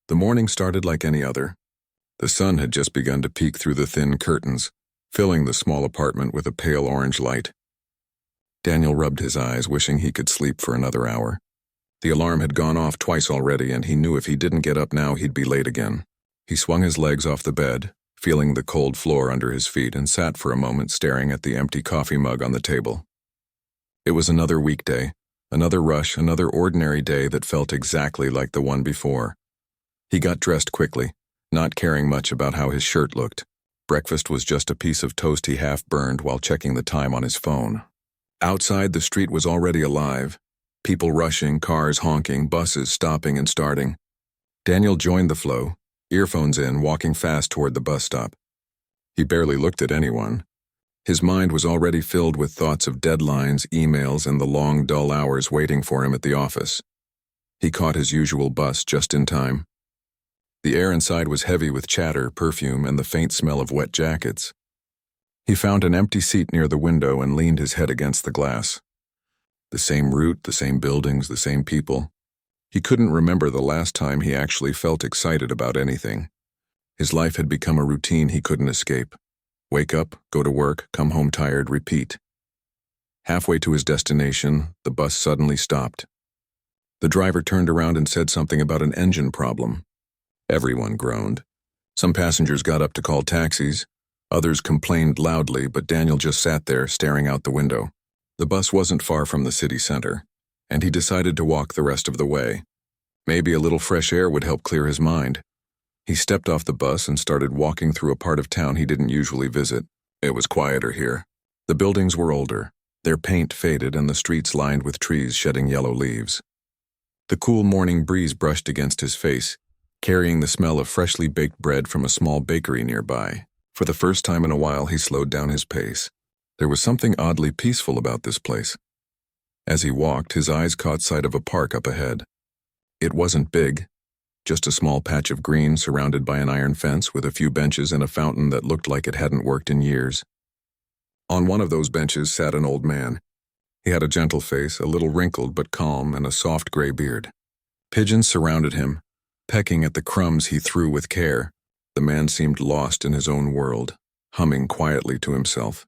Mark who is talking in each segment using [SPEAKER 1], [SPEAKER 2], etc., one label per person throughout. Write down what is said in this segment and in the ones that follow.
[SPEAKER 1] The morning started like any other. The sun had just begun to peek through the thin curtains, filling the small apartment with a pale orange light. Daniel rubbed his eyes, wishing he could sleep for another hour. The alarm had gone off twice already, and he knew if he didn't get up now, he'd be late again. He swung his legs off the bed, feeling the cold floor under his feet, and sat for a moment staring at the empty coffee mug on the table. It was another weekday, another rush, another ordinary day that felt exactly like the one before. He got dressed quickly, not caring much about how his shirt looked. Breakfast was just a piece of toast he half-burned while checking the time on his phone. Outside, the street was already alive. People rushing, cars honking, buses stopping and starting. Daniel joined the flow, earphones in, walking fast toward the bus stop. He barely looked at anyone. His mind was already filled with thoughts of deadlines, emails, and the long, dull hours waiting for him at the office. He caught his usual bus just in time. The air inside was heavy with chatter, perfume, and the faint smell of wet jackets. He found an empty seat near the window and leaned his head against the glass. The same route, the same buildings, the same people. He couldn't remember the last time he actually felt excited about anything. His life had become a routine he couldn't escape. Wake up, go to work, come home tired, repeat. Halfway to his destination, the bus suddenly stopped. The driver turned around and said something about an engine problem. Everyone groaned. Some passengers got up to call taxis. Others complained loudly, but Daniel just sat there, staring out the window. The bus wasn't far from the city center, and he decided to walk the rest of the way. Maybe a little fresh air would help clear his mind. He stepped off the bus and started walking through a part of town he didn't usually visit. It was quieter here. The buildings were older, their paint faded, and the streets lined with trees shedding yellow leaves. The cool morning breeze brushed against his face, carrying the smell of freshly baked bread from a small bakery nearby. For the first time in a while, he slowed down his pace. There was something oddly peaceful about this place. As he walked, his eyes caught sight of a park up ahead. It wasn't big, just a small patch of green surrounded by an iron fence with a few benches and a fountain that looked like it hadn't worked in years. On one of those benches sat an old man. He had a gentle face, a little wrinkled but calm, and a soft gray beard. Pigeons surrounded him, pecking at the crumbs he threw with care. The man seemed lost in his own world, humming quietly to himself.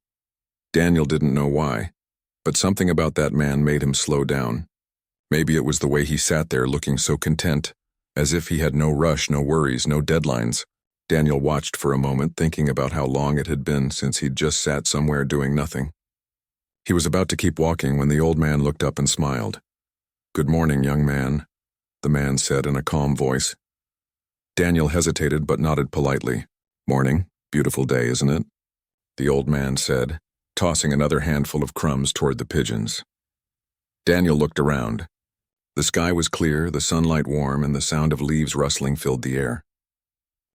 [SPEAKER 1] Daniel didn't know why, but something about that man made him slow down. Maybe it was the way he sat there looking so content, as if he had no rush, no worries, no deadlines. Daniel watched for a moment, thinking about how long it had been since he'd just sat somewhere doing nothing. He was about to keep walking when the old man looked up and smiled. "Good morning, young man," the man said in a calm voice. Daniel hesitated but nodded politely. "Morning. Beautiful day, isn't it?" the old man said, tossing another handful of crumbs toward the pigeons. Daniel looked around. The sky was clear, the sunlight warm, and the sound of leaves rustling filled the air.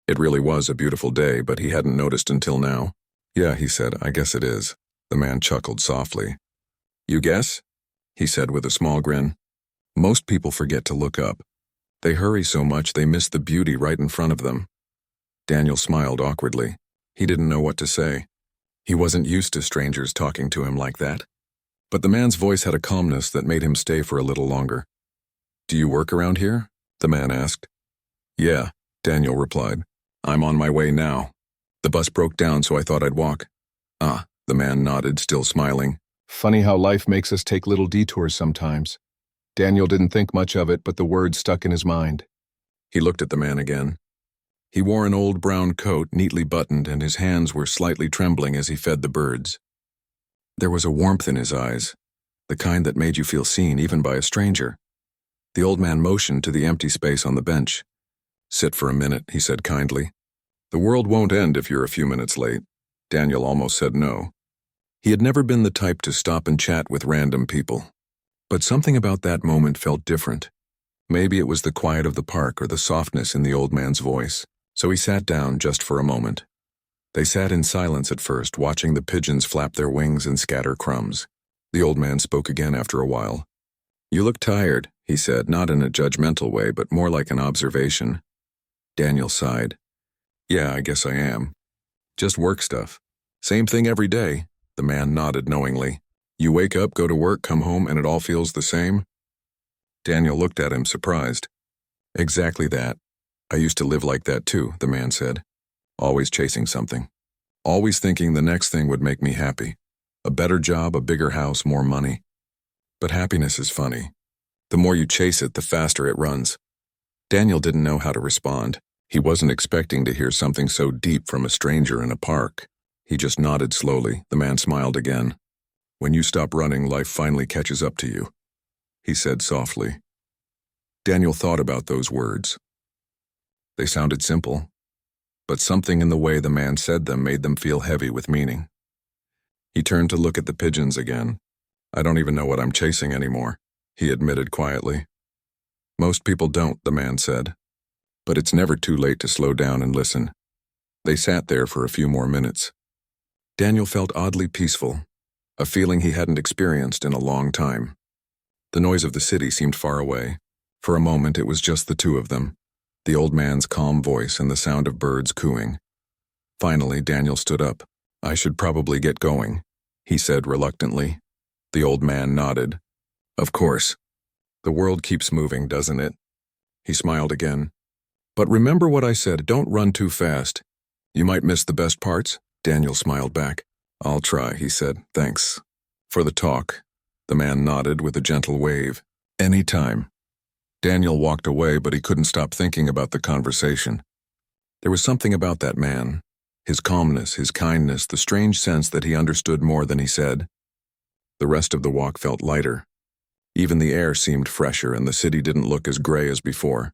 [SPEAKER 1] It really was a beautiful day, but he hadn't noticed until now. "Yeah," he said, "I guess it is." The man chuckled softly. "You guess?" he said with a small grin. Most people forget to look up. They hurry so much they miss the beauty right in front of them. Daniel smiled awkwardly. He didn't know what to say. He wasn't used to strangers talking to him like that. But the man's voice had a calmness that made him stay for a little longer. "Do you work around here?" the man asked. "Yeah," Daniel replied. "I'm on my way now. The bus broke down, so I thought I'd walk." "Ah," the man nodded, still smiling. Funny how life makes us take little detours sometimes. Daniel didn't think much of it, but the words stuck in his mind. He looked at the man again. He wore an old brown coat, neatly buttoned, and his hands were slightly trembling as he fed the birds. There was a warmth in his eyes, the kind that made you feel seen even by a stranger. The old man motioned to the empty space on the bench. "Sit for a minute," he said kindly. "The world won't end if you're a few minutes late." Daniel almost said no. He had never been the type to stop and chat with random people. But something about that moment felt different. Maybe it was the quiet of the park or the softness in the old man's voice. So he sat down just for a moment. They sat in silence at first, watching the pigeons flap their wings and scatter crumbs. The old man spoke again after a while. "You look tired," he said, not in a judgmental way, but more like an observation. Daniel sighed. "Yeah, I guess I am. Just work stuff. Same thing every day." The man nodded knowingly. "You wake up, go to work, come home, and it all feels the same?" Daniel looked at him, surprised. "Exactly that. I used to live like that too, the man said. Always chasing something. Always thinking the next thing would make me happy. A better job, a bigger house, more money. But happiness is funny. The more you chase it, the faster it runs. Daniel didn't know how to respond. He wasn't expecting to hear something so deep from a stranger in a park. He just nodded slowly. The man smiled again. When you stop running, life finally catches up to you, he said softly. Daniel thought about those words. They sounded simple, but something in the way the man said them made them feel heavy with meaning. He turned to look at the pigeons again. I don't even know what I'm chasing anymore, he admitted quietly. Most people don't, the man said. But it's never too late to slow down and listen. They sat there for a few more minutes. Daniel felt oddly peaceful, a feeling he hadn't experienced in a long time. The noise of the city seemed far away. For a moment it was just the two of them, the old man's calm voice and the sound of birds cooing. Finally, Daniel stood up. I should probably get going, he said reluctantly. The old man nodded. Of course. The world keeps moving, doesn't it? He smiled again. But remember what I said, don't run too fast. You might miss the best parts, Daniel smiled back. I'll try, he said. Thanks for the talk. The man nodded with a gentle wave. Any time. Daniel walked away, but he couldn't stop thinking about the conversation. There was something about that man. His calmness, his kindness, the strange sense that he understood more than he said. The rest of the walk felt lighter. Even the air seemed fresher and the city didn't look as gray as before.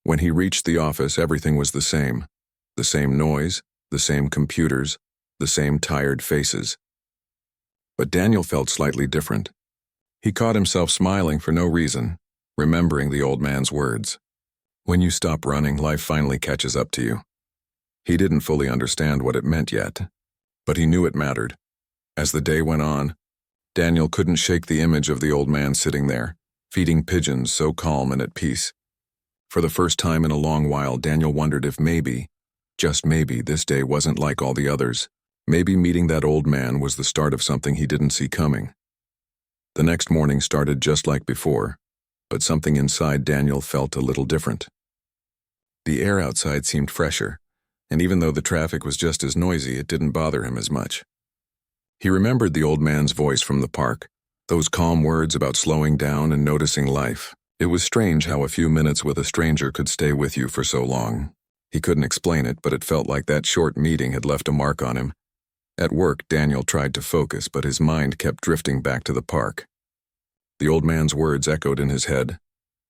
[SPEAKER 1] When he reached the office, everything was the same. The same noise, the same computers, the same tired faces. But Daniel felt slightly different. He caught himself smiling for no reason, remembering the old man's words. When you stop running, life finally catches up to you. He didn't fully understand what it meant yet, but he knew it mattered. As the day went on, Daniel couldn't shake the image of the old man sitting there, feeding pigeons so calm and at peace. For the first time in a long while, Daniel wondered if maybe, just maybe, this day wasn't like all the others. Maybe meeting that old man was the start of something he didn't see coming. The next morning started just like before, but something inside Daniel felt a little different. The air outside seemed fresher, and even though the traffic was just as noisy, it didn't bother him as much. He remembered the old man's voice from the park, those calm words about slowing down and noticing life. It was strange how a few minutes with a stranger could stay with you for so long. He couldn't explain it, but it felt like that short meeting had left a mark on him. At work, Daniel tried to focus, but his mind kept drifting back to the park. The old man's words echoed in his head.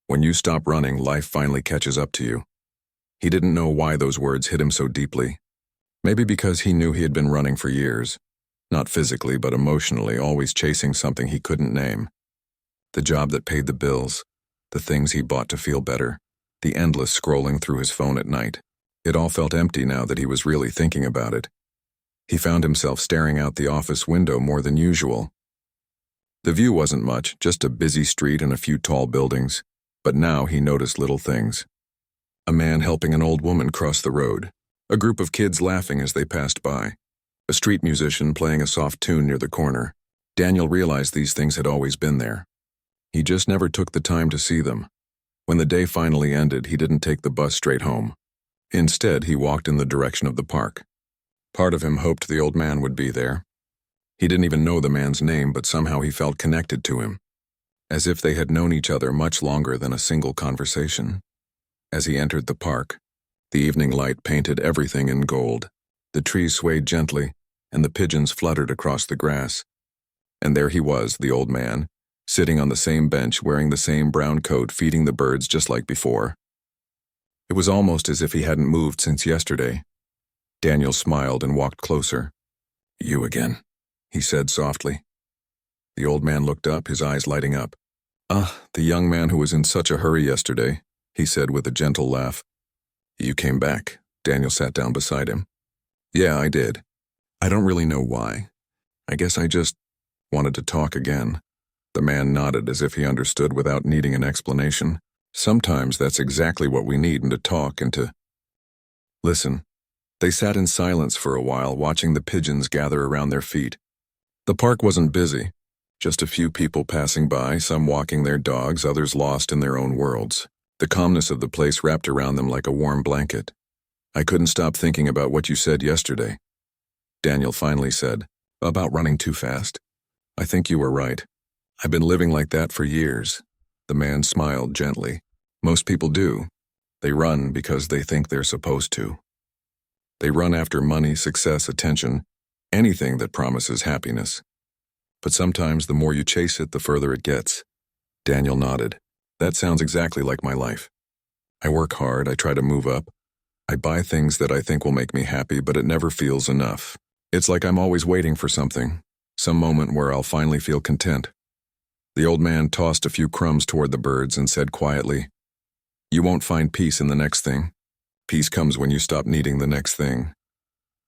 [SPEAKER 1] When you stop running, life finally catches up to you. He didn't know why those words hit him so deeply. Maybe because he knew he had been running for years. Not physically, but emotionally, always chasing something he couldn't name. The job that paid the bills, the things he bought to feel better, the endless scrolling through his phone at night. It all felt empty now that he was really thinking about it. He found himself staring out the office window more than usual. The view wasn't much, just a busy street and a few tall buildings, but now he noticed little things. A man helping an old woman cross the road, a group of kids laughing as they passed by, a street musician playing a soft tune near the corner. Daniel realized these things had always been there. He just never took the time to see them. When the day finally ended, he didn't take the bus straight home. Instead, he walked in the direction of the park. Part of him hoped the old man would be there. He didn't even know the man's name, but somehow he felt connected to him, as if they had known each other much longer than a single conversation. As he entered the park, the evening light painted everything in gold. The trees swayed gently, and the pigeons fluttered across the grass. And there he was, the old man, sitting on the same bench, wearing the same brown coat, feeding the birds just like before. It was almost as if he hadn't moved since yesterday. Daniel smiled and walked closer. You again, he said softly. The old man looked up, his eyes lighting up. The young man who was in such a hurry yesterday, he said with a gentle laugh. You came back. Daniel sat down beside him. Yeah, I did. I don't really know why. I guess I just wanted to talk again. The man nodded as if he understood without needing an explanation. Sometimes that's exactly what we need, and to talk and to listen. They sat in silence for a while, watching the pigeons gather around their feet. The park wasn't busy. Just a few people passing by, some walking their dogs, others lost in their own worlds. The calmness of the place wrapped around them like a warm blanket. "I couldn't stop thinking about what you said yesterday," Daniel finally said. "About running too fast. I think you were right. I've been living like that for years." The man smiled gently. "Most people do. They run because they think they're supposed to. They run after money, success, attention, anything that promises happiness. But sometimes the more you chase it, the further it gets." Daniel nodded. "That sounds exactly like my life. I work hard, I try to move up. I buy things that I think will make me happy, but it never feels enough. It's like I'm always waiting for something, some moment where I'll finally feel content." The old man tossed a few crumbs toward the birds and said quietly, "You won't find peace in the next thing. Peace comes when you stop needing the next thing."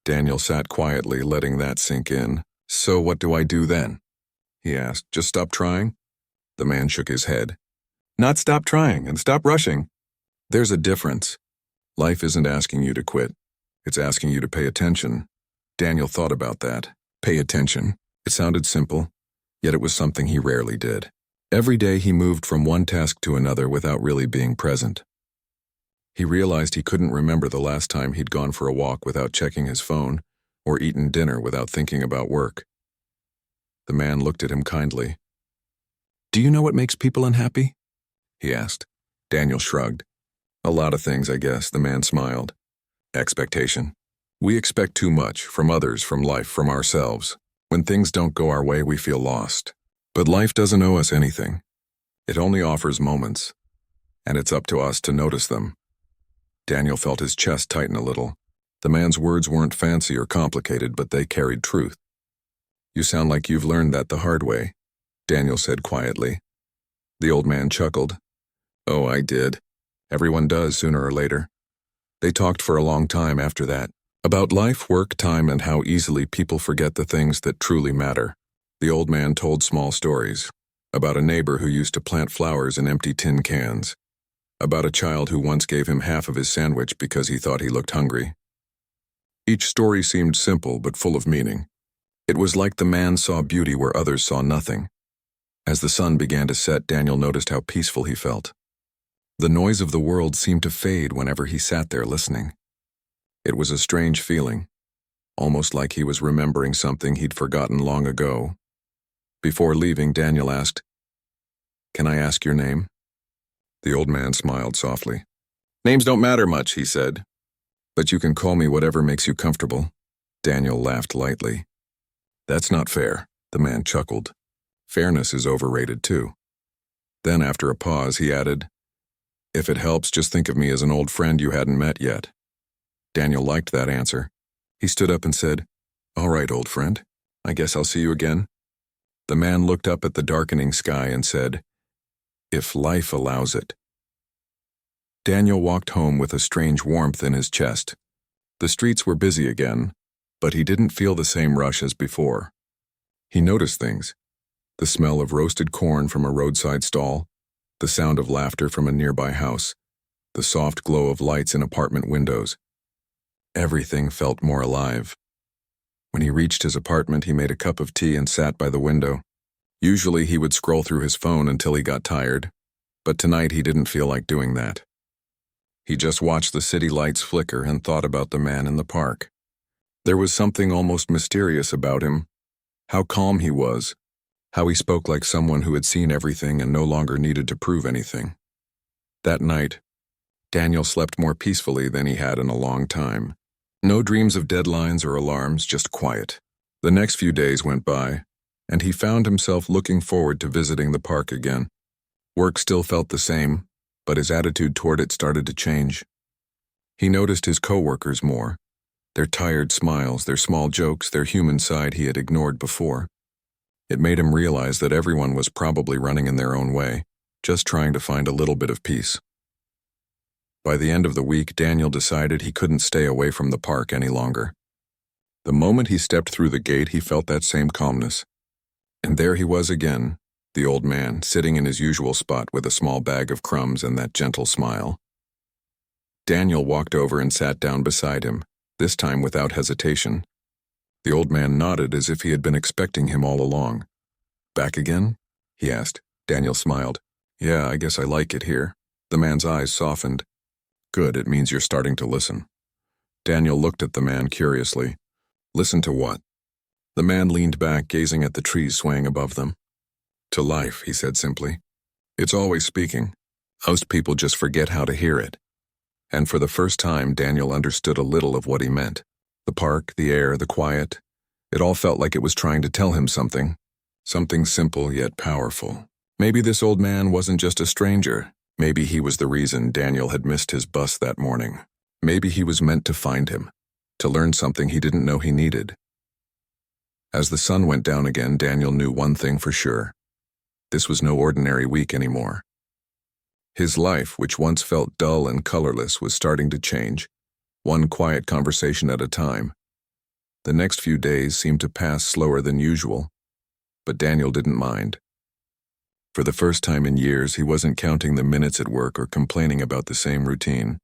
[SPEAKER 1] Daniel sat quietly, letting that sink in. "So what do I do then?" he asked. "Just stop trying?" The man shook his head. "Not stop trying and stop rushing. There's a difference. Life isn't asking you to quit. It's asking you to pay attention." Daniel thought about that. Pay attention. It sounded simple, yet it was something he rarely did. Every day he moved from one task to another without really being present. He realized he couldn't remember the last time he'd gone for a walk without checking his phone, or eaten dinner without thinking about work. The man looked at him kindly. "Do you know what makes people unhappy?" he asked. Daniel shrugged. "A lot of things, I guess," the man smiled. "Expectation. We expect too much, from others, from life, from ourselves. When things don't go our way, we feel lost. But life doesn't owe us anything. It only offers moments, and it's up to us to notice them." Daniel felt his chest tighten a little. The man's words weren't fancy or complicated, but they carried truth. "You sound like you've learned that the hard way," Daniel said quietly. The old man chuckled. "Oh, I did. Everyone does sooner or later." They talked for a long time after that, about life, work, time, and how easily people forget the things that truly matter. The old man told small stories, about a neighbor who used to plant flowers in empty tin cans, about a child who once gave him half of his sandwich because he thought he looked hungry. Each story seemed simple but full of meaning. It was like the man saw beauty where others saw nothing. As the sun began to set, Daniel noticed how peaceful he felt. The noise of the world seemed to fade whenever he sat there listening. It was a strange feeling, almost like he was remembering something he'd forgotten long ago. Before leaving, Daniel asked, "Can I ask your name?" The old man smiled softly. "Names don't matter much," he said. "But you can call me whatever makes you comfortable." Daniel laughed lightly. "That's not fair," the man chuckled. "Fairness is overrated too." Then after a pause, he added, "If it helps, just think of me as an old friend you hadn't met yet." Daniel liked that answer. He stood up and said, "All right, old friend. I guess I'll see you again." The man looked up at the darkening sky and said, "If life allows it." Daniel walked home with a strange warmth in his chest. The streets were busy again, but he didn't feel the same rush as before. He noticed things: the smell of roasted corn from a roadside stall, the sound of laughter from a nearby house, the soft glow of lights in apartment windows. Everything felt more alive. When he reached his apartment, he made a cup of tea and sat by the window. Usually he would scroll through his phone until he got tired, but tonight he didn't feel like doing that. He just watched the city lights flicker and thought about the man in the park. There was something almost mysterious about him. How calm he was. How he spoke like someone who had seen everything and no longer needed to prove anything. That night, Daniel slept more peacefully than he had in a long time. No dreams of deadlines or alarms, just quiet. The next few days went by, and he found himself looking forward to visiting the park again. Work still felt the same, but his attitude toward it started to change. He noticed his coworkers more, their tired smiles, their small jokes, their human side he had ignored before. It made him realize that everyone was probably running in their own way, just trying to find a little bit of peace. By the end of the week, Daniel decided he couldn't stay away from the park any longer. The moment he stepped through the gate, he felt that same calmness. And there he was again, the old man, sitting in his usual spot with a small bag of crumbs and that gentle smile. Daniel walked over and sat down beside him, this time without hesitation. The old man nodded as if he had been expecting him all along. "Back again?" he asked. Daniel smiled. "Yeah, I guess I like it here." The man's eyes softened. Good, it means you're starting to listen. Daniel looked at the man curiously. Listen to what? The man leaned back, gazing at the trees swaying above them. To life, he said simply. It's always speaking. Most people just forget how to hear it. And for the first time, Daniel understood a little of what he meant. The park, the air, the quiet. It all felt like it was trying to tell him something. Something simple yet powerful. Maybe this old man wasn't just a stranger. Maybe he was the reason Daniel had missed his bus that morning. Maybe he was meant to find him, to learn something he didn't know he needed. As the sun went down again, Daniel knew one thing for sure. This was no ordinary week anymore. His life, which once felt dull and colorless, was starting to change, one quiet conversation at a time. The next few days seemed to pass slower than usual, but Daniel didn't mind. For the first time in years, he wasn't counting the minutes at work or complaining about the same routine.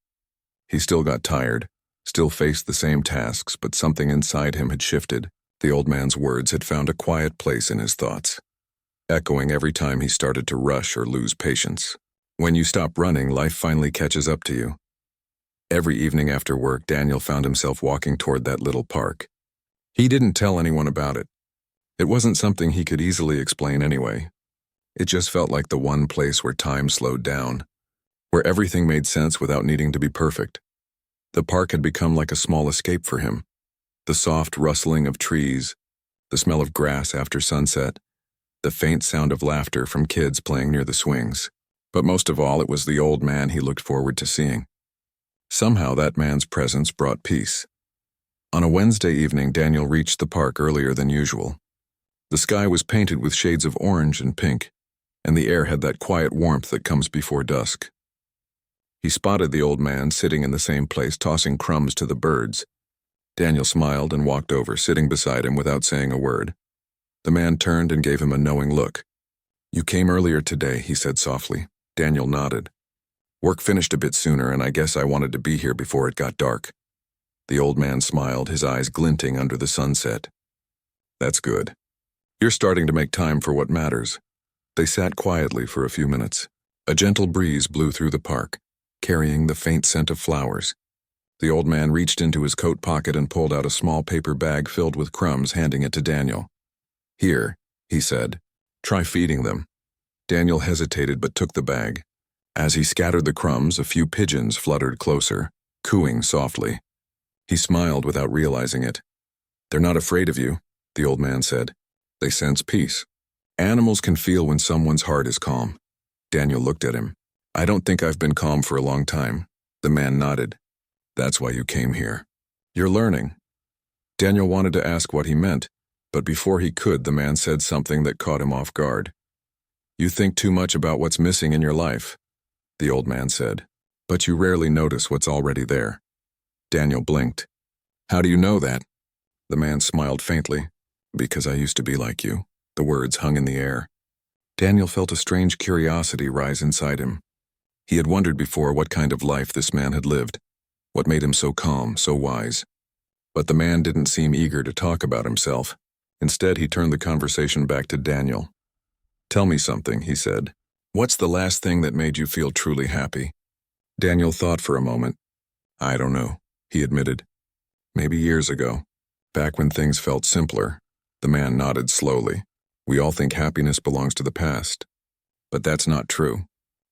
[SPEAKER 1] He still got tired, still faced the same tasks, but something inside him had shifted. The old man's words had found a quiet place in his thoughts, echoing every time he started to rush or lose patience. When you stop running, life finally catches up to you. Every evening after work, Daniel found himself walking toward that little park. He didn't tell anyone about it. It wasn't something he could easily explain anyway. It just felt like the one place where time slowed down, where everything made sense without needing to be perfect. The park had become like a small escape for him. The soft rustling of trees, the smell of grass after sunset, the faint sound of laughter from kids playing near the swings. But most of all, it was the old man he looked forward to seeing. Somehow that man's presence brought peace. On a Wednesday evening, Daniel reached the park earlier than usual. The sky was painted with shades of orange and pink, and the air had that quiet warmth that comes before dusk. He spotted the old man sitting in the same place, tossing crumbs to the birds. Daniel smiled and walked over, sitting beside him without saying a word. The man turned and gave him a knowing look. "You came earlier today," he said softly. Daniel nodded. "Work finished a bit sooner, and I guess I wanted to be here before it got dark." The old man smiled, his eyes glinting under the sunset. "That's good. You're starting to make time for what matters." They sat quietly for a few minutes. A gentle breeze blew through the park, carrying the faint scent of flowers. The old man reached into his coat pocket and pulled out a small paper bag filled with crumbs, handing it to Daniel. "Here," he said. "Try feeding them." Daniel hesitated but took the bag. As he scattered the crumbs, a few pigeons fluttered closer, cooing softly. He smiled without realizing it. "They're not afraid of you," the old man said. "They sense peace. Animals can feel when someone's heart is calm." Daniel looked at him. "I don't think I've been calm for a long time." The man nodded. "That's why you came here. You're learning." Daniel wanted to ask what he meant, but before he could, the man said something that caught him off guard. "You think too much about what's missing in your life," the old man said, "but you rarely notice what's already there." Daniel blinked. "How do you know that?" The man smiled faintly. "Because I used to be like you." The words hung in the air. Daniel felt a strange curiosity rise inside him. He had wondered before what kind of life this man had lived, what made him so calm, so wise. But the man didn't seem eager to talk about himself. Instead, he turned the conversation back to Daniel. "Tell me something," he said. "What's the last thing that made you feel truly happy?" Daniel thought for a moment. "I don't know," he admitted. "Maybe years ago, back when things felt simpler." The man nodded slowly. "We all think happiness belongs to the past. But that's not true.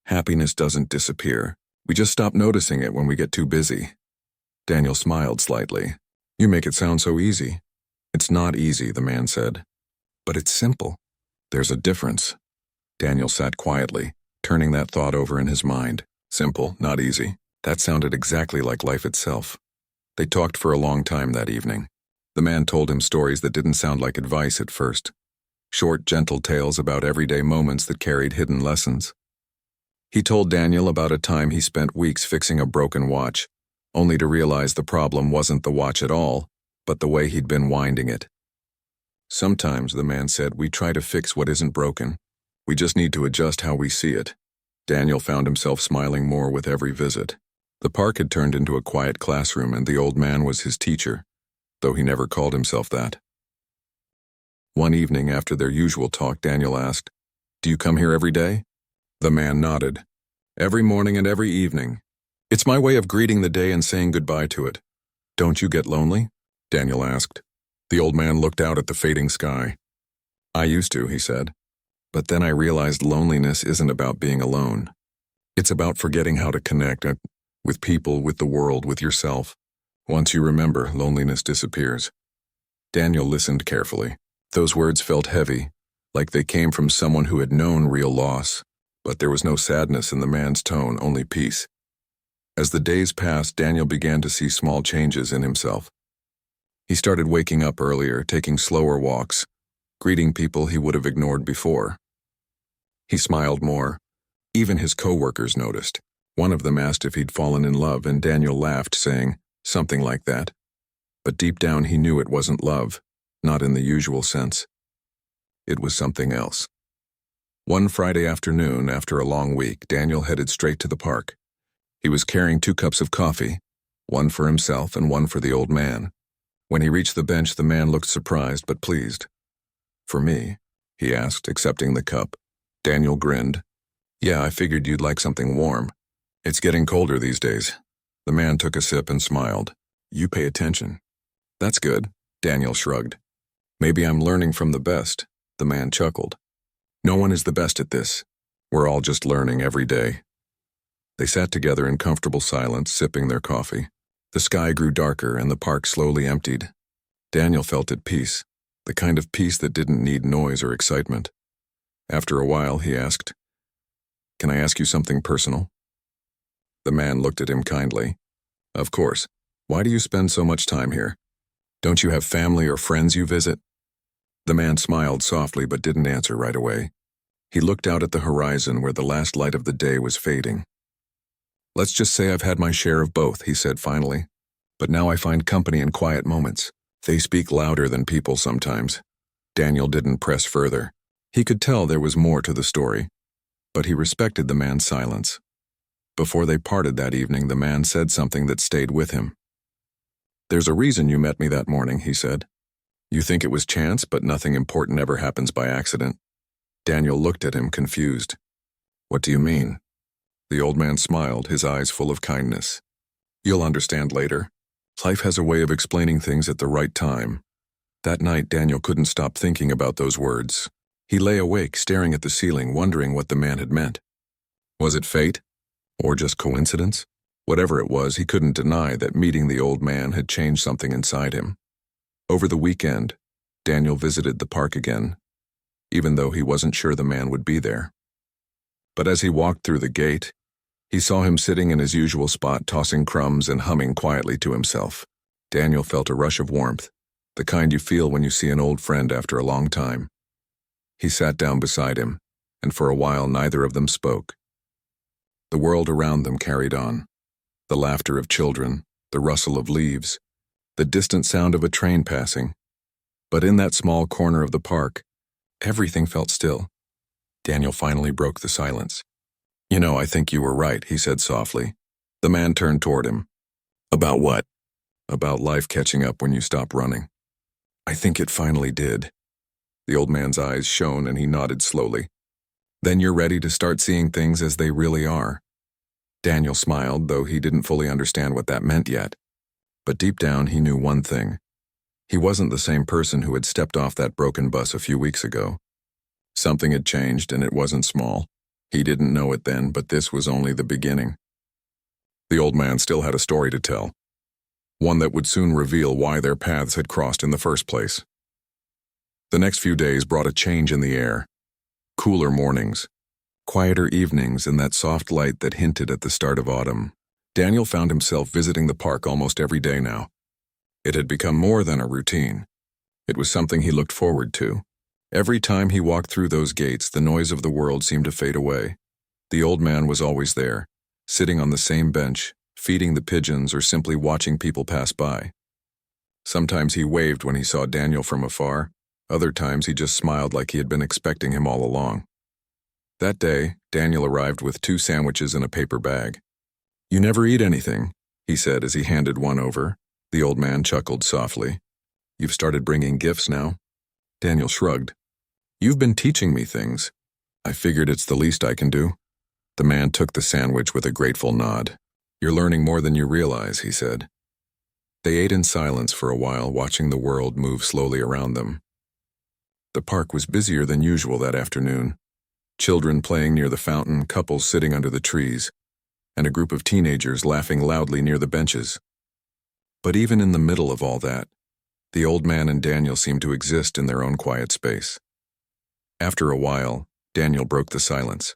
[SPEAKER 1] Happiness doesn't disappear. We just stop noticing it when we get too busy." Daniel smiled slightly. "You make it sound so easy." "It's not easy," the man said. "But it's simple." "There's a difference." Daniel sat quietly, turning that thought over in his mind. Simple, not easy. That sounded exactly like life itself. They talked for a long time that evening. The man told him stories that didn't sound like advice at first. Short, gentle tales about everyday moments that carried hidden lessons. He told Daniel about a time he spent weeks fixing a broken watch, only to realize the problem wasn't the watch at all, but the way he'd been winding it. "Sometimes," the man said, "we try to fix what isn't broken. We just need to adjust how we see it." Daniel found himself smiling more with every visit. The park had turned into a quiet classroom, and the old man was his teacher, though he never called himself that. One evening after their usual talk, Daniel asked, "Do you come here every day?" The man nodded. Every morning and every evening. It's my way of greeting the day and saying goodbye to it. Don't you get lonely? Daniel asked. The old man looked out at the fading sky. I used to, he said. But then I realized loneliness isn't about being alone. It's about forgetting how to connect with people, with the world, with yourself. Once you remember, loneliness disappears. Daniel listened carefully. Those words felt heavy, like they came from someone who had known real loss. But there was no sadness in the man's tone, only peace. As the days passed, Daniel began to see small changes in himself. He started waking up earlier, taking slower walks, greeting people he would have ignored before. He smiled more. Even his co-workers noticed. One of them asked if he'd fallen in love, and Daniel laughed, saying something like that. But deep down he knew it wasn't love, not in the usual sense. It was something else. One Friday afternoon, after a long week, Daniel headed straight to the park. He was carrying 2 cups of coffee, one for himself and one for the old man. When he reached the bench, the man looked surprised but pleased. For me? He asked, accepting the cup. Daniel grinned. Yeah, I figured you'd like something warm. It's getting colder these days. The man took a sip and smiled. You pay attention. That's good, Daniel shrugged. Maybe I'm learning from the best, the man chuckled. No one is the best at this. We're all just learning every day. They sat together in comfortable silence, sipping their coffee. The sky grew darker and the park slowly emptied. Daniel felt at peace, the kind of peace that didn't need noise or excitement. After a while, he asked, Can I ask you something personal? The man looked at him kindly. Of course. Why do you spend so much time here? Don't you have family or friends you visit? The man smiled softly but didn't answer right away. He looked out at the horizon where the last light of the day was fading. Let's just say I've had my share of both, he said finally. But now I find company in quiet moments. They speak louder than people sometimes. Daniel didn't press further. He could tell there was more to the story, but he respected the man's silence. Before they parted that evening, the man said something that stayed with him. There's a reason you met me that morning, he said. You think it was chance, but nothing important ever happens by accident. Daniel looked at him, confused. What do you mean? The old man smiled, his eyes full of kindness. You'll understand later. Life has a way of explaining things at the right time. That night, Daniel couldn't stop thinking about those words. He lay awake, staring at the ceiling, wondering what the man had meant. Was it fate? Or just coincidence? Whatever it was, he couldn't deny that meeting the old man had changed something inside him. Over the weekend, Daniel visited the park again, even though he wasn't sure the man would be there. But as he walked through the gate, he saw him sitting in his usual spot, tossing crumbs and humming quietly to himself. Daniel felt a rush of warmth, the kind you feel when you see an old friend after a long time. He sat down beside him, and for a while neither of them spoke. The world around them carried on. The laughter of children, the rustle of leaves, the distant sound of a train passing. But in that small corner of the park, everything felt still. Daniel finally broke the silence. You know, I think you were right, he said softly. The man turned toward him. About what? About life catching up when you stop running. I think it finally did. The old man's eyes shone and he nodded slowly. Then you're ready to start seeing things as they really are. Daniel smiled, though he didn't fully understand what that meant yet. But deep down he knew one thing. He wasn't the same person who had stepped off that broken bus a few weeks ago. Something had changed, and it wasn't small. He didn't know it then, but this was only the beginning. The old man still had a story to tell, one that would soon reveal why their paths had crossed in the first place. The next few days brought a change in the air. Cooler mornings, quieter evenings, and that soft light that hinted at the start of autumn. Daniel found himself visiting the park almost every day now. It had become more than a routine. It was something he looked forward to. Every time he walked through those gates, the noise of the world seemed to fade away. The old man was always there, sitting on the same bench, feeding the pigeons or simply watching people pass by. Sometimes he waved when he saw Daniel from afar. Other times he just smiled like he had been expecting him all along. That day, Daniel arrived with 2 sandwiches in a paper bag. You never eat anything, he said as he handed one over. The old man chuckled softly. You've started bringing gifts now? Daniel shrugged. You've been teaching me things. I figured it's the least I can do. The man took the sandwich with a grateful nod. "You're learning more than you realize," he said. They ate in silence for a while, watching the world move slowly around them. The park was busier than usual that afternoon. Children playing near the fountain, couples sitting under the trees, and a group of teenagers laughing loudly near the benches. But even in the middle of all that, the old man and Daniel seemed to exist in their own quiet space. After a while, Daniel broke the silence.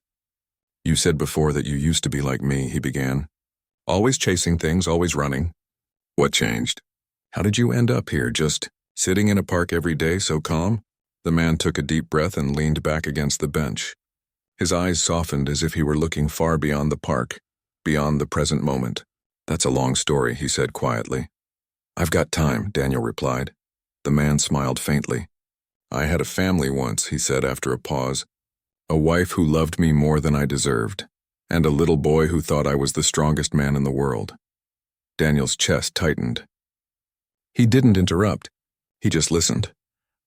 [SPEAKER 1] "You said before that you used to be like me," he began. "Always chasing things, always running. What changed? How did you end up here, just sitting in a park every day, so calm?" The man took a deep breath and leaned back against the bench. His eyes softened as if he were looking far beyond the park, beyond the present moment. "That's a long story," he said quietly. "I've got time," Daniel replied. The man smiled faintly. "I had a family once," he said after a pause. "A wife who loved me more than I deserved, and a little boy who thought I was the strongest man in the world." Daniel's chest tightened. He didn't interrupt. He just listened.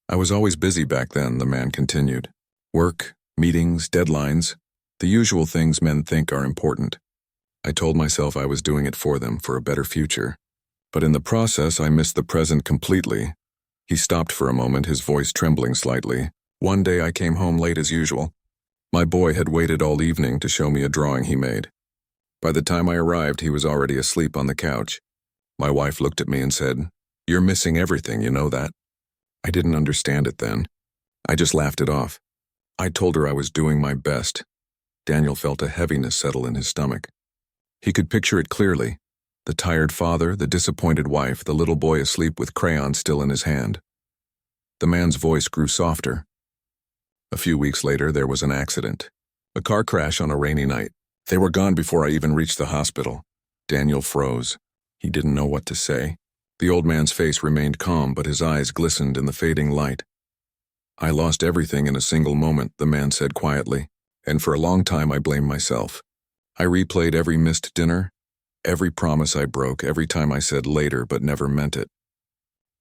[SPEAKER 1] "I was always busy back then," the man continued. "Work, meetings, deadlines, the usual things men think are important. I told myself I was doing it for them, for a better future. But in the process, I missed the present completely." He stopped for a moment, his voice trembling slightly. "One day I came home late as usual. My boy had waited all evening to show me a drawing he made. By the time I arrived, he was already asleep on the couch. My wife looked at me and said, 'You're missing everything, you know that?' I didn't understand it then. I just laughed it off. I told her I was doing my best." Daniel felt a heaviness settle in his stomach. He could picture it clearly. The tired father, the disappointed wife, the little boy asleep with crayon still in his hand. The man's voice grew softer. "A few weeks later, there was an accident. A car crash on a rainy night. They were gone before I even reached the hospital." Daniel froze. He didn't know what to say. The old man's face remained calm, but his eyes glistened in the fading light. "I lost everything in a single moment," the man said quietly, "and for a long time I blamed myself. I replayed every missed dinner, every promise I broke, every time I said later but never meant it.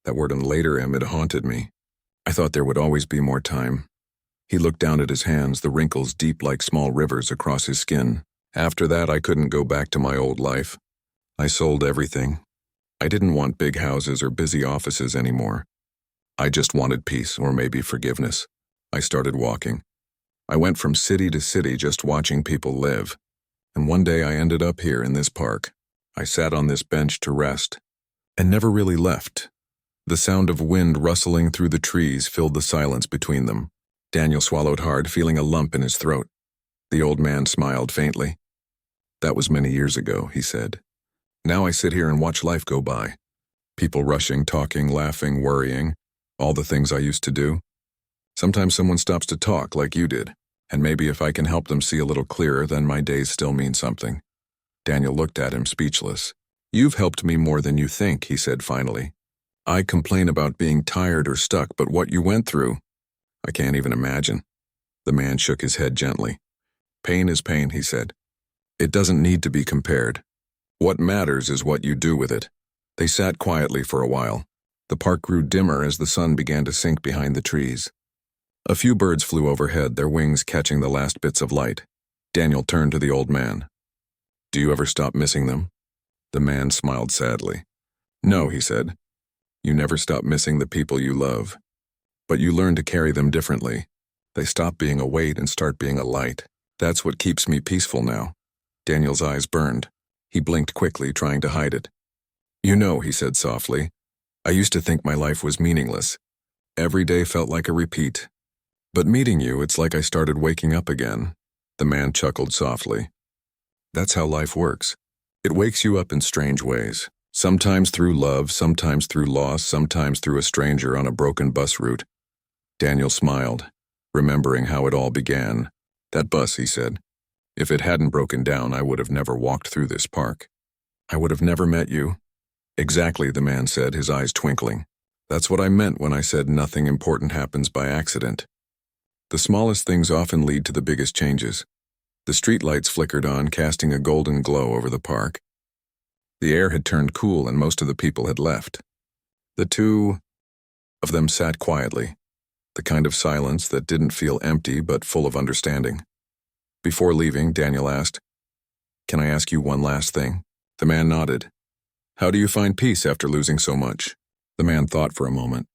[SPEAKER 1] That word on later, it haunted me. I thought there would always be more time." He looked down at his hands, the wrinkles deep like small rivers across his skin. "After that, I couldn't go back to my old life. I sold everything. I didn't want big houses or busy offices anymore. I just wanted peace, or maybe forgiveness. I started walking. I went from city to city just watching people live. And one day I ended up here in this park. I sat on this bench to rest, and never really left." The sound of wind rustling through the trees filled the silence between them. Daniel swallowed hard, feeling a lump in his throat. The old man smiled faintly. "That was many years ago," he said. "Now I sit here and watch life go by. People rushing, talking, laughing, worrying, all the things I used to do. Sometimes someone stops to talk, like you did, and maybe if I can help them see a little clearer, then my days still mean something." Daniel looked at him, speechless. "You've helped me more than you think," he said finally. "I complain about being tired or stuck, but what you went through, I can't even imagine." The man shook his head gently. "Pain is pain," he said. "It doesn't need to be compared. What matters is what you do with it." They sat quietly for a while. The park grew dimmer as the sun began to sink behind the trees. A few birds flew overhead, their wings catching the last bits of light. Daniel turned to the old man. "Do you ever stop missing them?" The man smiled sadly. "No," he said. "You never stop missing the people you love. But you learn to carry them differently. They stop being a weight and start being a light. That's what keeps me peaceful now." Daniel's eyes burned. He blinked quickly, trying to hide it. "You know," he said softly, "I used to think my life was meaningless. Every day felt like a repeat. But meeting you, it's like I started waking up again." The man chuckled softly. "That's how life works. It wakes you up in strange ways. Sometimes through love, sometimes through loss, sometimes through a stranger on a broken bus route." Daniel smiled, remembering how it all began. "That bus," he said. "If it hadn't broken down, I would have never walked through this park. I would have never met you." "Exactly," the man said, his eyes twinkling. "That's what I meant when I said nothing important happens by accident. The smallest things often lead to the biggest changes." The streetlights flickered on, casting a golden glow over the park. The air had turned cool and most of the people had left. The two of them sat quietly, the kind of silence that didn't feel empty but full of understanding. Before leaving, Daniel asked, "Can I ask you one last thing?" The man nodded. "How do you find peace after losing so much?" The man thought for a moment.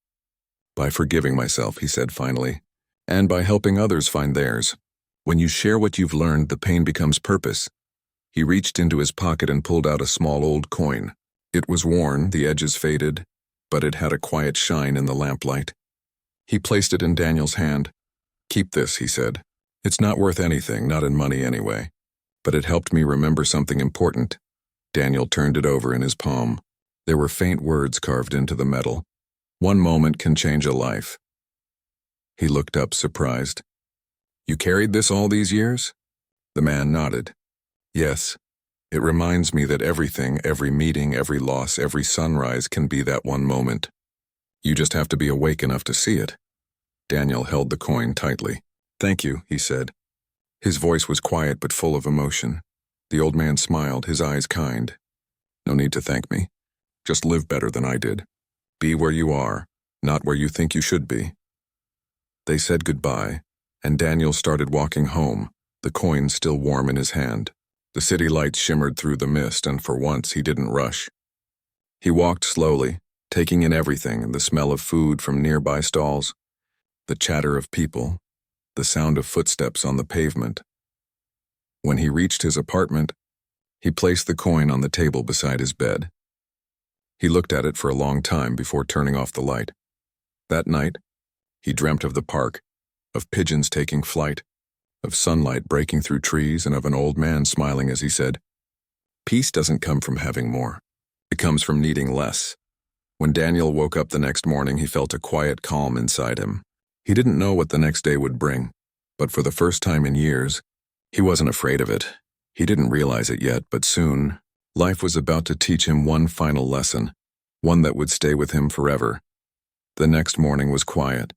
[SPEAKER 1] "By forgiving myself," he said finally, "and by helping others find theirs. When you share what you've learned, the pain becomes purpose." He reached into his pocket and pulled out a small old coin. It was worn, the edges faded, but it had a quiet shine in the lamplight. He placed it in Daniel's hand. "Keep this," he said. "It's not worth anything, not in money anyway. But it helped me remember something important." Daniel turned it over in his palm. There were faint words carved into the metal. "One moment can change a life." He looked up, surprised. "You carried this all these years?" The man nodded. "Yes. It reminds me that everything, every meeting, every loss, every sunrise can be that one moment. You just have to be awake enough to see it." Daniel held the coin tightly. "Thank you," he said. His voice was quiet but full of emotion. The old man smiled, his eyes kind. "No need to thank me. Just live better than I did. Be where you are, not where you think you should be." They said goodbye, and Daniel started walking home, the coin still warm in his hand. The city lights shimmered through the mist, and for once he didn't rush. He walked slowly, taking in everything, the smell of food from nearby stalls, the chatter of people, the sound of footsteps on the pavement. When he reached his apartment, he placed the coin on the table beside his bed. He looked at it for a long time before turning off the light. That night, he dreamt of the park, of pigeons taking flight, of sunlight breaking through trees, and of an old man smiling as he said, "Peace doesn't come from having more. It comes from needing less." When Daniel woke up the next morning, he felt a quiet calm inside him. He didn't know what the next day would bring, but for the first time in years, he wasn't afraid of it. He didn't realize it yet, but soon, life was about to teach him one final lesson, one that would stay with him forever. The next morning was quiet.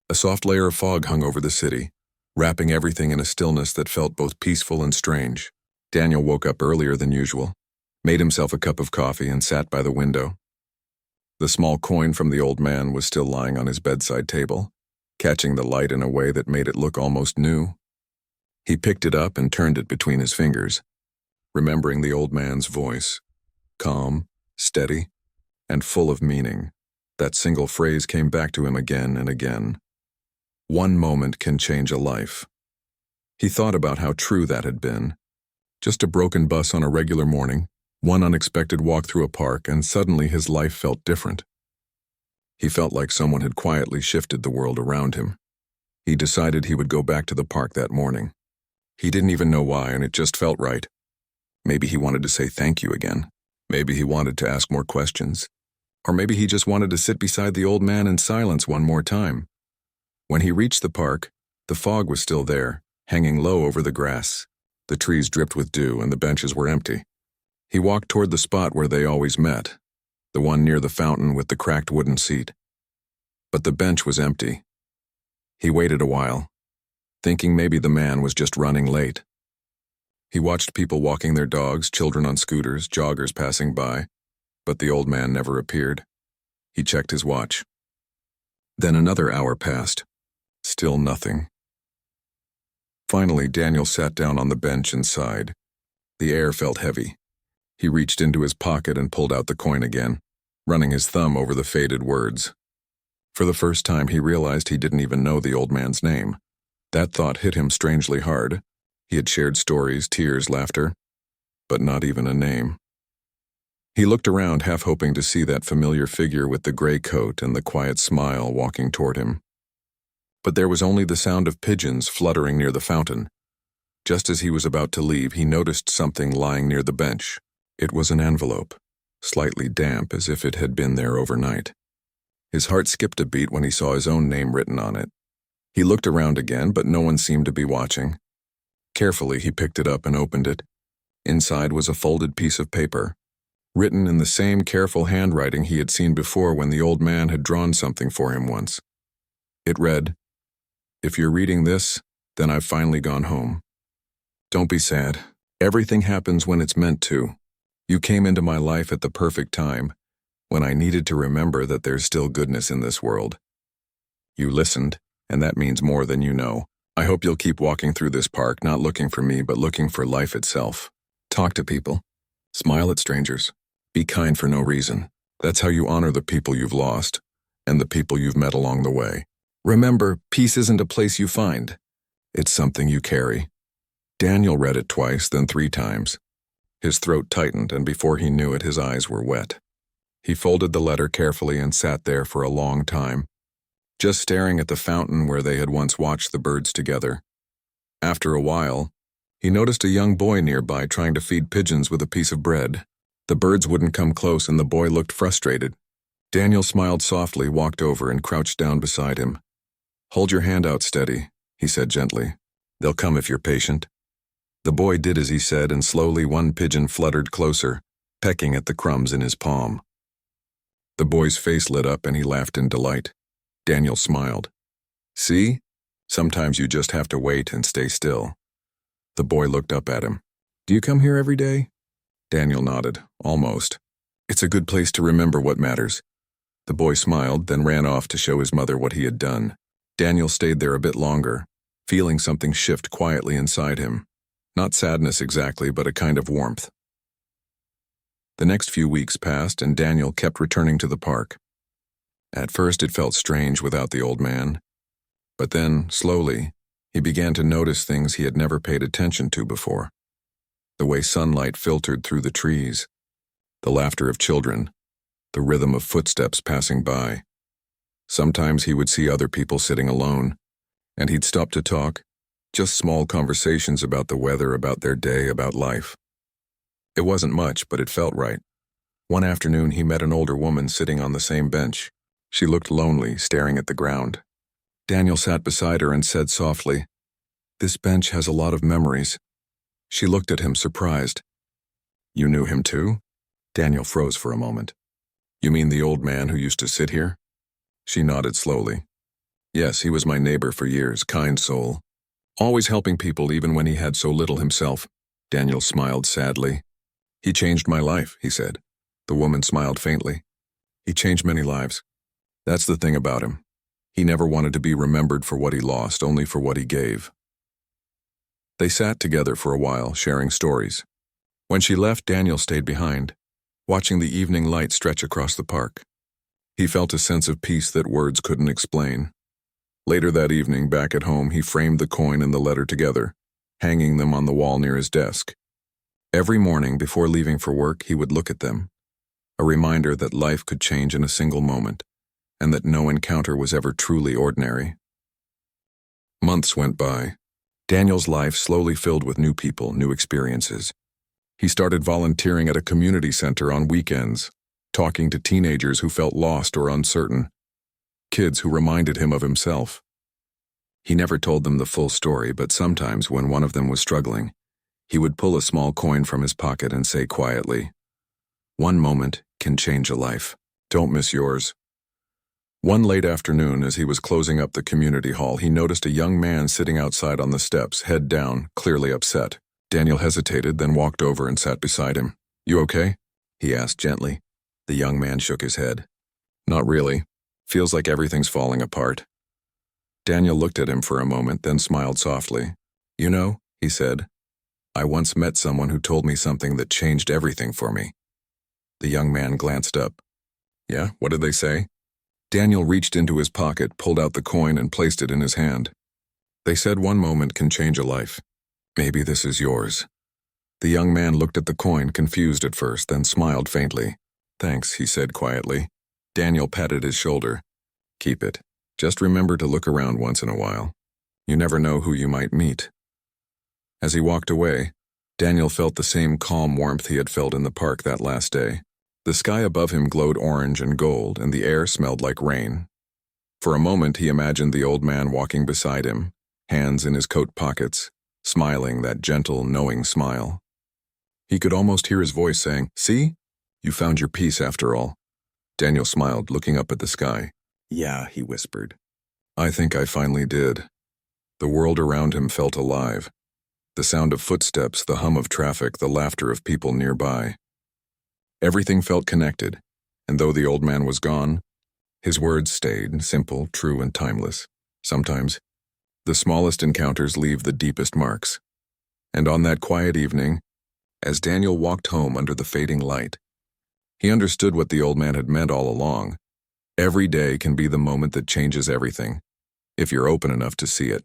[SPEAKER 1] A soft layer of fog hung over the city, wrapping everything in a stillness that felt both peaceful and strange. Daniel woke up earlier than usual, made himself a cup of coffee, and sat by the window. The small coin from the old man was still lying on his bedside table, catching the light in a way that made it look almost new. He picked it up and turned it between his fingers, remembering the old man's voice, calm, steady, and full of meaning. That single phrase came back to him again and again. One moment can change a life. He thought about how true that had been. Just a broken bus on a regular morning, one unexpected walk through a park, and suddenly his life felt different. He felt like someone had quietly shifted the world around him. He decided he would go back to the park that morning. He didn't even know why, and it just felt right. Maybe he wanted to say thank you again. Maybe he wanted to ask more questions. Or maybe he just wanted to sit beside the old man in silence one more time. When he reached the park, the fog was still there, hanging low over the grass. The trees dripped with dew, and the benches were empty. He walked toward the spot where they always met, the one near the fountain with the cracked wooden seat. But the bench was empty. He waited a while, thinking maybe the man was just running late. He watched people walking their dogs, children on scooters, joggers passing by, but the old man never appeared. He checked his watch. Then another hour passed. Still nothing. Finally, Daniel sat down on the bench and sighed. The air felt heavy. He reached into his pocket and pulled out the coin again, running his thumb over the faded words. For the first time, he realized he didn't even know the old man's name. That thought hit him strangely hard. He had shared stories, tears, laughter, but not even a name. He looked around, half hoping to see that familiar figure with the gray coat and the quiet smile walking toward him. But there was only the sound of pigeons fluttering near the fountain. Just as he was about to leave, he noticed something lying near the bench. It was an envelope, slightly damp as if it had been there overnight. His heart skipped a beat when he saw his own name written on it. He looked around again, but no one seemed to be watching. Carefully, he picked it up and opened it. Inside was a folded piece of paper, written in the same careful handwriting he had seen before when the old man had drawn something for him once. It read, "If you're reading this, then I've finally gone home. Don't be sad. Everything happens when it's meant to. You came into my life at the perfect time, when I needed to remember that there's still goodness in this world. You listened, and that means more than you know. I hope you'll keep walking through this park, not looking for me, but looking for life itself. Talk to people. Smile at strangers. Be kind for no reason. That's how you honor the people you've lost and the people you've met along the way. Remember, peace isn't a place you find. It's something you carry. Daniel read it twice, then 3 times. His throat tightened, and before he knew it, his eyes were wet. He folded the letter carefully and sat there for a long time, just staring at the fountain where they had once watched the birds together. After a while, he noticed a young boy nearby trying to feed pigeons with a piece of bread. The birds wouldn't come close, and the boy looked frustrated. Daniel smiled softly, walked over, and crouched down beside him. "Hold your hand out steady," he said gently. "They'll come if you're patient." The boy did as he said, and slowly one pigeon fluttered closer, pecking at the crumbs in his palm. The boy's face lit up, and he laughed in delight. Daniel smiled. "See? Sometimes you just have to wait and stay still." The boy looked up at him. "Do you come here every day?" Daniel nodded. "Almost. It's a good place to remember what matters." The boy smiled, then ran off to show his mother what he had done. Daniel stayed there a bit longer, feeling something shift quietly inside him. Not sadness exactly, but a kind of warmth. The next few weeks passed, and Daniel kept returning to the park. At first it felt strange without the old man, but then, slowly, he began to notice things he had never paid attention to before. The way sunlight filtered through the trees, the laughter of children, the rhythm of footsteps passing by. Sometimes he would see other people sitting alone, and he'd stop to talk, just small conversations about the weather, about their day, about life. It wasn't much, but it felt right. One afternoon he met an older woman sitting on the same bench. She looked lonely, staring at the ground. Daniel sat beside her and said softly, "This bench has a lot of memories." She looked at him, surprised. "You knew him too?" Daniel froze for a moment. "You mean the old man who used to sit here?" She nodded slowly. "Yes, he was my neighbor for years, kind soul. Always helping people even when he had so little himself." Daniel smiled sadly. "He changed my life," he said. The woman smiled faintly. "He changed many lives. That's the thing about him. He never wanted to be remembered for what he lost, only for what he gave." They sat together for a while, sharing stories. When she left, Daniel stayed behind, watching the evening light stretch across the park. He felt a sense of peace that words couldn't explain. Later that evening, back at home, he framed the coin and the letter together, hanging them on the wall near his desk. Every morning, before leaving for work, he would look at them, a reminder that life could change in a single moment, and that no encounter was ever truly ordinary. Months went by. Daniel's life slowly filled with new people, new experiences. He started volunteering at a community center on weekends, talking to teenagers who felt lost or uncertain, kids who reminded him of himself. He never told them the full story, but sometimes when one of them was struggling, he would pull a small coin from his pocket and say quietly, "One moment can change a life. Don't miss yours." One late afternoon, as he was closing up the community hall, he noticed a young man sitting outside on the steps, head down, clearly upset. Daniel hesitated, then walked over and sat beside him. "You okay?" he asked gently. The young man shook his head. "Not really. Feels like everything's falling apart." Daniel looked at him for a moment, then smiled softly. "You know," he said, "I once met someone who told me something that changed everything for me." The young man glanced up. "Yeah, what did they say?" Daniel reached into his pocket, pulled out the coin, and placed it in his hand. "They said one moment can change a life. Maybe this is yours." The young man looked at the coin, confused at first, then smiled faintly. "Thanks," he said quietly. Daniel patted his shoulder. "Keep it. Just remember to look around once in a while. You never know who you might meet." As he walked away, Daniel felt the same calm warmth he had felt in the park that last day. The sky above him glowed orange and gold, and the air smelled like rain. For a moment he imagined the old man walking beside him, hands in his coat pockets, smiling that gentle, knowing smile. He could almost hear his voice saying, "See? You found your peace after all." Daniel smiled, looking up at the sky. "Yeah," he whispered. "I think I finally did." The world around him felt alive. The sound of footsteps, the hum of traffic, the laughter of people nearby. Everything felt connected, and though the old man was gone, his words stayed, simple, true, and timeless. Sometimes, The smallest encounters leave the deepest marks. And on that quiet evening, as Daniel walked home under the fading light, he understood what the old man had meant all along. Every day can be the moment that changes everything, if you're open enough to see it.